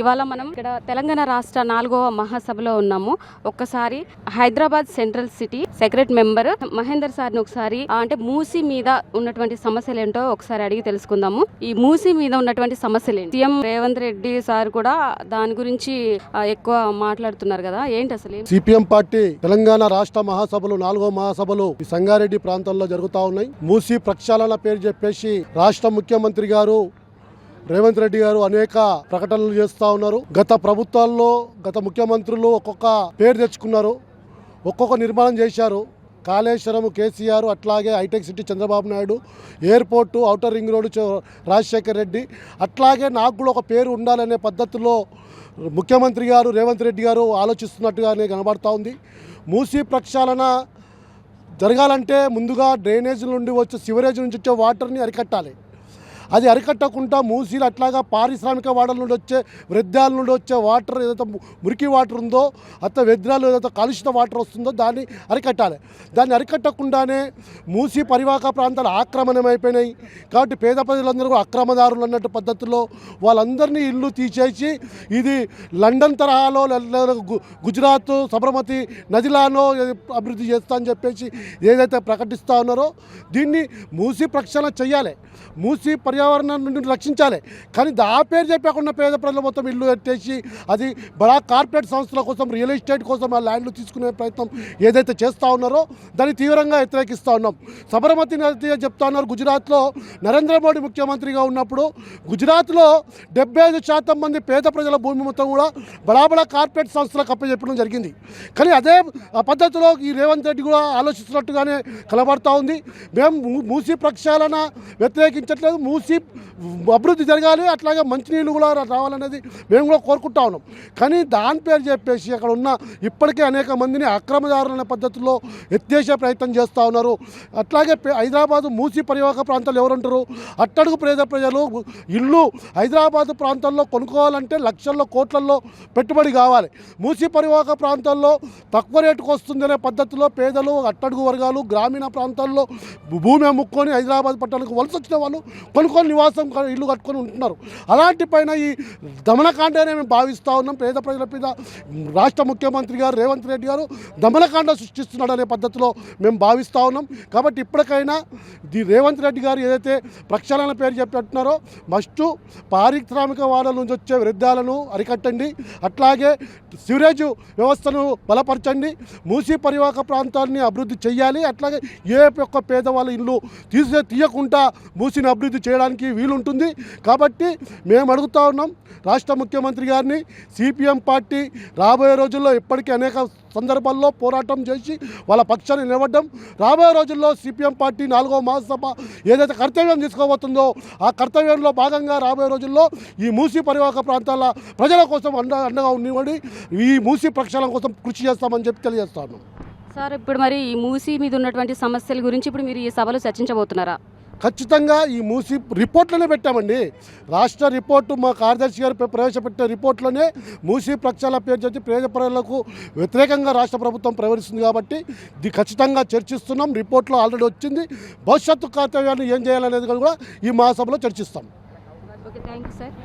ఇవాళ మనం ఇక్కడ తెలంగాణ రాష్ట్ర 4వ మహాసభలో ఉన్నాము. ఒక్కసారి Hyderabad central city secretary member Mahender సార్ని ఒకసారి అంటే మూసీ మీద ఉన్నటువంటి సమస్యలు ఏంటో ఒకసారి అడిగి తెలుసుకుందాము. ఈ మూసీ మీద ఉన్నటువంటి సమస్యలు ఏంటి? సీఎం రేవంత్ రెడ్డి సార్ కూడా దాని గురించి ఎక్కువ మాట్లాడుతున్నారు కదా, ఏంటి అసలు? సిపిఎం పార్టీ తెలంగాణ రాష్ట్ర మహాసభలు 4వ మహాసభలు ఈ సంగారెడ్డి ప్రాంతంలో జరుగుతా ఉన్నాయి. మూసీ ప్రక్షాళన పేరు చెప్పేసి రాష్ట్ర ముఖ్యమంత్రి గారు రేవంత్ రెడ్డి గారు అనేక ప్రకటనలు చేస్తూ ఉన్నారు. గత ప్రభుత్వాల్లో గత ముఖ్యమంత్రులు ఒక్కొక్క పేరు తెచ్చుకున్నారు, ఒక్కొక్క నిర్మాణం చేశారు. కాళేశ్వరం కేసీఆర్, అట్లాగే hitech city Chandrababu Naidu, airport, outer ring road Rajasekhar Reddy, అట్లాగే నాకు కూడా ఒక పేరు ఉండాలనే పద్ధతిలో ముఖ్యమంత్రి గారు రేవంత్ రెడ్డి గారు ఆలోచిస్తున్నట్టుగానే కనబడతా ఉంది. మూసీ ప్రక్షాళన జరగాలంటే ముందుగా డ్రైనేజ్ నుండి వచ్చే సివరేజ్ నుంచి వచ్చే వాటర్ని అరికట్టాలి. అది అరికట్టకుండా మూసీలు అట్లాగా పారిశ్రామిక వాడల నుండి వచ్చే వ్యర్థాల నుండి వచ్చే వాటర్ ఏదైతే మురికి వాటర్ ఉందో, వ్యర్థాలు ఏదైతే కలుషిత వాటర్ వస్తుందో దాన్ని అరికట్టాలి. దాన్ని అరికట్టకుండానే మూసీ పరివాహక ప్రాంతాలు ఆక్రమణమైపోయినాయి. కాబట్టి పేద ప్రజలందరూ కూడా అక్రమదారులు అన్నట్టు పద్ధతిలో వాళ్ళందరినీ ఇల్లు తీసేసి ఇది లండన్ తరహాలో గుజరాత్ సబర్మతి నదిలానో అభివృద్ధి చేస్తా అని చెప్పేసి ఏదైతే ప్రకటిస్తూ ఉన్నారో దీన్ని మూసీ ప్రక్షాళన చెయ్యాలి, మూసీ పర్యావరణం నుండి రక్షించాలి. కానీ ఆ పేరు చెప్పకుండా పేద ప్రజలు మొత్తం ఇల్లు ఎట్టేసి అది బడా కార్పొరేట్ సంస్థల కోసం, రియల్ ఎస్టేట్ కోసం ఆ ల్యాండ్లు తీసుకునే ప్రయత్నం ఏదైతే చేస్తూ ఉన్నారో దాన్ని తీవ్రంగా వ్యతిరేకిస్తూ ఉన్నాం. సబర్మతి నది చెప్తా ఉన్నారు. గుజరాత్లో నరేంద్ర మోడీ ముఖ్యమంత్రిగా ఉన్నప్పుడు గుజరాత్లో 75% మంది పేద ప్రజల భూమి మొత్తం కూడా బడా కార్పొరేట్ సంస్థలకు అప్పచెప్పడం జరిగింది. కానీ అదే పద్ధతిలో ఈ రేవంత్ రెడ్డి కూడా ఆలోచిస్తున్నట్టుగానే కనబడతా ఉంది. మేము మూసీ ప్రక్షాళన వ్యతిరేకించట్లేదు, మూసీ అభివృద్ధి జరగాలి, అట్లాగే మంచినీళ్ళు కూడా రావాలనేది మేము కూడా కోరుకుంటా ఉన్నాం. కానీ దాని పేరు చెప్పేసి అక్కడ ఉన్న ఇప్పటికే అనేక మందిని అక్రమదారులనే పద్ధతిలో ఎత్తేసే ప్రయత్నం చేస్తూ ఉన్నారు. అట్లాగే హైదరాబాదు మూసీ పరివాహక ప్రాంతాలు ఎవరుంటారు? అట్టడుగు పేద ప్రజలు ఇల్లు హైదరాబాదు ప్రాంతాల్లో కొనుక్కోవాలంటే లక్షల్లో కోట్లలో పెట్టుబడి కావాలి. మూసీ పరివాహక ప్రాంతాల్లో తక్కువ రేటుకు వస్తుందనే పద్ధతిలో పేదలు, అట్టడుగు వర్గాలు, గ్రామీణ ప్రాంతాల్లో భూమి అమ్ముకొని హైదరాబాద్ పట్టణానికి వలస వచ్చిన వాళ్ళు కొనుక్కొని నివాసం ఇల్లు కట్టుకొని ఉంటున్నారు. అలాంటి పైన ఈ దమనకాండనే మేము భావిస్తూ ఉన్నాం. పేద ప్రజల మీద రాష్ట్ర ముఖ్యమంత్రి గారు రేవంత్ రెడ్డి గారు దమనకాండ సృష్టిస్తున్నాడు అనే పద్ధతిలో మేము భావిస్తూ ఉన్నాం. కాబట్టి ఇప్పటికైనా రేవంత్ రెడ్డి గారు ఏదైతే ప్రక్షాళన పేరు చెప్పినట్టున్నారో మస్టు పారిశ్రామిక వాడల నుంచి వచ్చే వ్యర్థాలను అరికట్టండి, అట్లాగే సివరేజ్ వ్యవస్థను బలపరచండి, మూసీ పరివాహక ప్రాంతాన్ని అభివృద్ధి చేయాలి. అట్లాగే ఏ ఒక్క పేదవాళ్ళ ఇల్లు తీయకుండా మూసీని అభివృద్ధి చేయడానికి వీలుంటుంది. కాబట్టి మేము అడుగుతా ఉన్నాం రాష్ట్ర ముఖ్యమంత్రి గారిని, సిపిఎం పార్టీ రాబోయే రోజుల్లో ఇప్పటికీ అనేక సందర్భాల్లో పోరాటం చేసి వాళ్ళ పక్షాన్ని నిలబడ్డం. రాబోయే రోజుల్లో సిపిఎం పార్టీ 4వ మహాసభ ఏదైతే కర్తవ్యం తీసుకోబోతుందో ఆ కర్తవ్యంలో భాగంగా రాబోయే రోజుల్లో ఈ మూసీ పరివాహక ప్రాంతాల ప్రజల కోసం అండగా ఉండి ఈ మూసీ ప్రక్షాళన కోసం కృషి చేస్తామని చెప్పి తెలియజేస్తాను. సార్, ఇప్పుడు మరి ఈ మూసీ మీద ఉన్నటువంటి సమస్యల గురించి ఇప్పుడు మీరు ఈ సభలో చర్చించబోతున్నారా? ఖచ్చితంగా ఈ మూసీ రిపోర్ట్లోనే పెట్టామండి. రాష్ట్ర రిపోర్టు మా కార్యదర్శి గారు ప్రవేశపెట్టిన రిపోర్ట్లోనే మూసీ ప్రక్షాళన పేరు చెప్పి పేద ప్రజలకు వ్యతిరేకంగా రాష్ట్ర ప్రభుత్వం ప్రవర్తిస్తుంది. కాబట్టి ఇది ఖచ్చితంగా చర్చిస్తున్నాం. రిపోర్ట్లో ఆల్రెడీ వచ్చింది. భవిష్యత్తు కర్తవ్యాన్ని ఏం చేయాలనేది కూడా ఈ మహాసభలో చర్చిస్తాం. Okay, thank you sir.